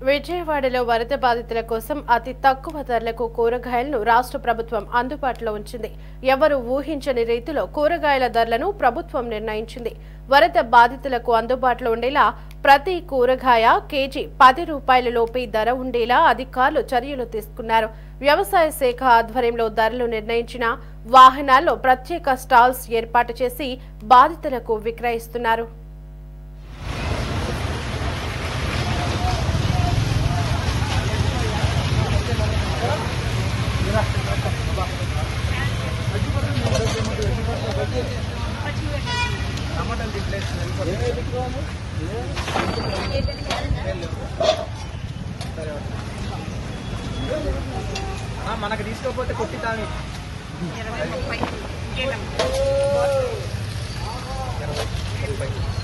విజయవాడలో వరద బాధితుల కోసం అతి తక్కువ ధరలకు కూరగాయలను రాష్ట్ర ప్రభుత్వం అందుబాటులో ఉంచింది. ఎవరు ఊహించని రీతిలో కూరగాయల ధరలను ప్రభుత్వం నిర్ణయించింది. వరద బాధితులకు అందుబాటులో ఉండేలా ప్రతి కూరగాయ కేజీ 10 రూపాయల లోపే ధర ఉండేలా అధికారులు చర్యలు తీసుకున్నారు. వ్యవసాయ శాఖ ఆధ్వర్యంలో ధరలు నిర్ణయించిన వాహనాల్లో ప్రత్యేక స్టాల్స్ ఏర్పాటు చేసి బాధితులకు విక్రయిస్తున్నారు. మనకు తీసుకోకపోతే కొట్టి తాగి 20, 30.